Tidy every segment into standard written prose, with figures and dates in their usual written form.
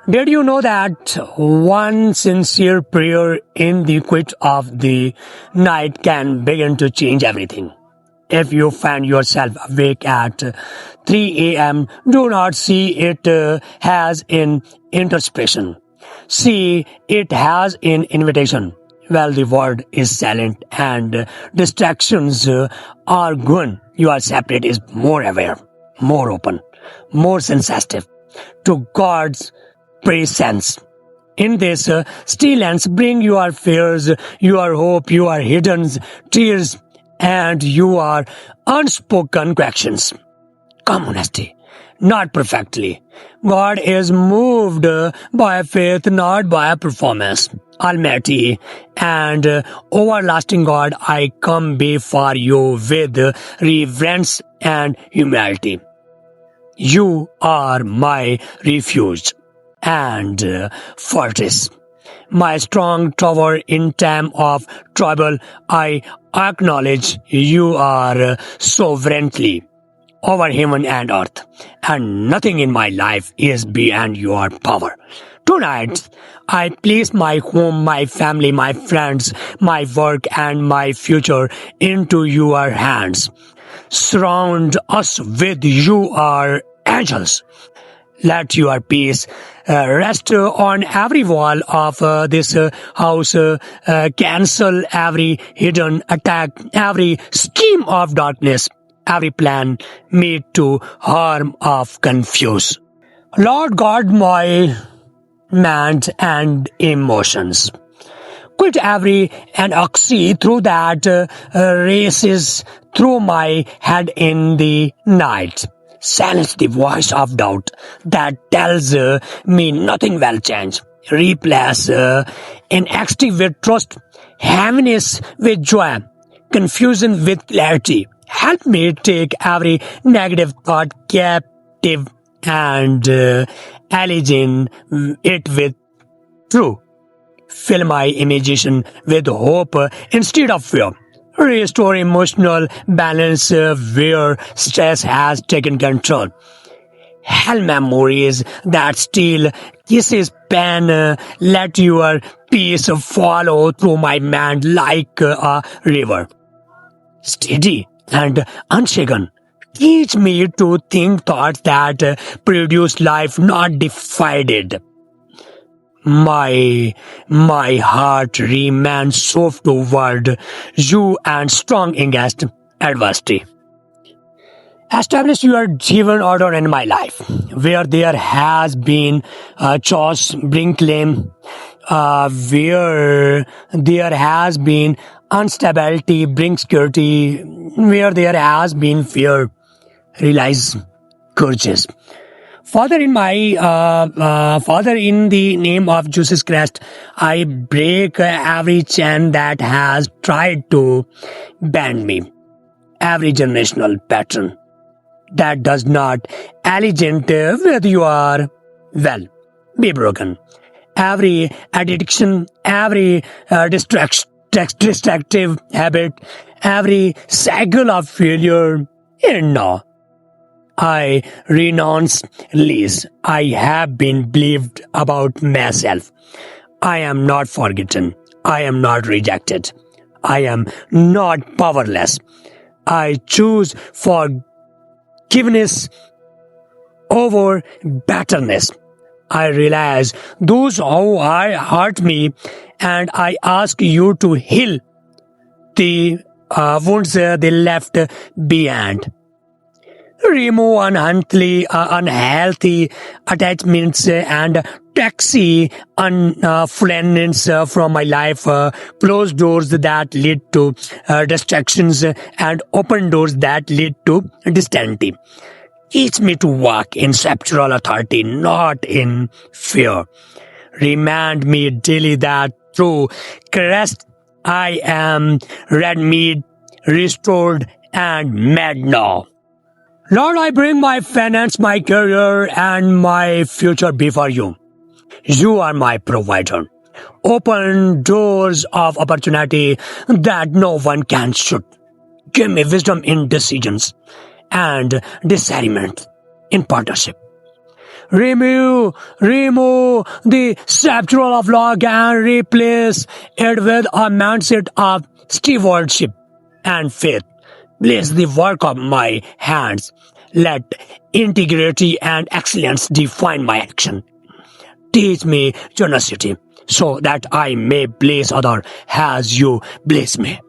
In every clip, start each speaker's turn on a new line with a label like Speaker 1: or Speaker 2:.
Speaker 1: Did you know that one sincere prayer in the quiet of the night can begin to change everything? If you find yourself awake at 3 a.m., do not see it as an introspection. See it as an invitation. Well, the world is silent and distractions are gone. Your separate is more aware, more open, more sensitive to God's presence. In this stillness, bring your fears, your hope, your hidden tears, and your unspoken questions. Come honesty, not perfectly. God is moved by faith, not by performance. Almighty and everlasting God, I come before you with reverence and humility. You are my refuge and fortress, my strong tower in time of trouble. I acknowledge you are sovereignly over heaven and earth, and nothing in my life is beyond your power. Tonight, I place my home, my family, my friends, my work, and my future into your hands. Surround us with your angels. Let your peace rest on every wall of this house. Cancel every hidden attack, every scheme of darkness, every plan made to harm of confuse. Lord God, my mind and emotions. Quit every anxiety through that races through my head in the night. Silence the voice of doubt that tells me nothing will change. Replace anxiety with trust, heaviness with joy, confusion with clarity. Help me take every negative thought captive and align it with truth. Fill my imagination with hope instead of fear. Restore emotional balance where stress has taken control. Hell memories that still kisses pain. Let your peace follow through my mind like a river. Steady and unshaken. Teach me to think thoughts that produce life, not divided. My heart remains soft toward you and strong against adversity. Establish your given order in my life. Where there has been chaos, bring claim. Where there has been instability, bring security. Where there has been fear, realize courageous. Father, in the name of Jesus Christ, I break every chain that has tried to bend me, every generational pattern that does not allegiance with your well be broken. Every addiction, every destructive habit, every cycle of failure, and now I renounce lies I have been believed about myself. I am not forgotten. I am not rejected. I am not powerless. I choose forgiveness over bitterness. I realize those who hurt me, and I ask you to heal the wounds they left behind. Remove unhealthy attachments and taxi influence from my life. Close doors that lead to distractions and open doors that lead to distance. Teach me to walk in scriptural authority, not in fear. Remind me daily that through Christ I am redeemed, restored, and made now. Lord, I bring my finance, my career, and my future before you. You are my provider. Open doors of opportunity that no one can shut. Give me wisdom in decisions and discernment in partnership. remove the sceptral of luck and replace it with a mindset of stewardship and faith. Bless the work of my hands. Let integrity and excellence define my action. Teach me generosity so that I may bless others as you bless me.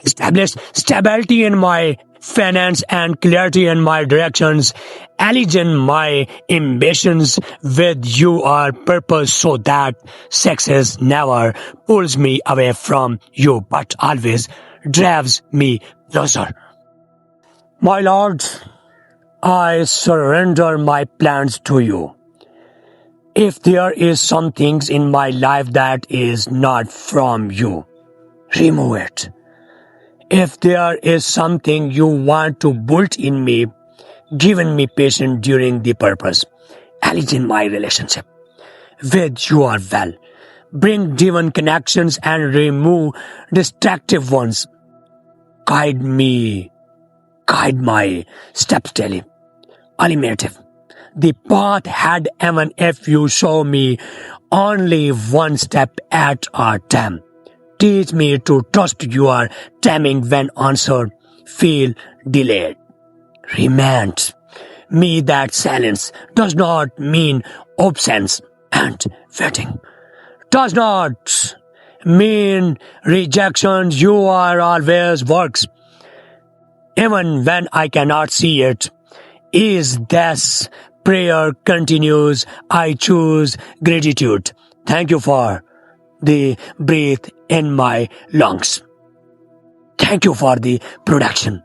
Speaker 1: Establish stability in my finance and clarity in my directions. Align my ambitions with your purpose so that success never pulls me away from you but always drives me closer. My Lord, I surrender my plans to you. If there is some things in my life that is not from you, remove it. If there is something you want to build in me, given me patience during the purpose, align my relationship with your well. Bring divine connections and remove distractive ones. Guide my steps daily. Eliminative. The path had even if you show me only one step at a time. Teach me to trust your timing when answer feel delayed. Remind me that silence does not mean absence and waiting does not mean rejection. You are always works, even when I cannot see it. Is this prayer continues? I choose gratitude. Thank you for the breath in my lungs. Thank you for the production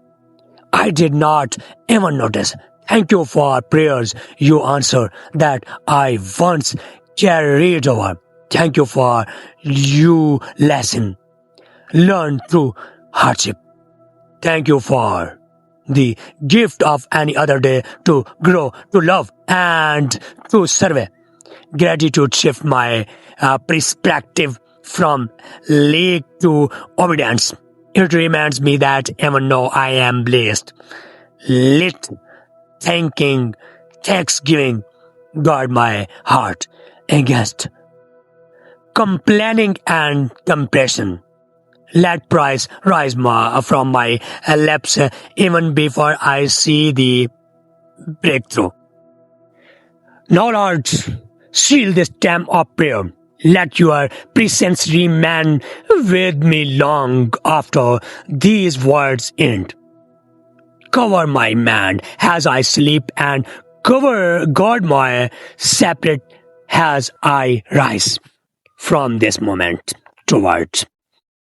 Speaker 1: I did not even notice. Thank you for prayers you answer that I once carried over. Thank you for you lesson learned through hardship. Thank you for the gift of any other day to grow, to love, and to serve. Gratitude shift my perspective from lack to obedience. It reminds me that even though I am blessed, let thanksgiving guard my heart against complaining and compression. Let praise rise from my lips even before I see the breakthrough. Now, Lord, seal this time of prayer. Let your presence remain with me long after these words end. Cover my mind as I sleep and guard my separate as I rise from this moment towards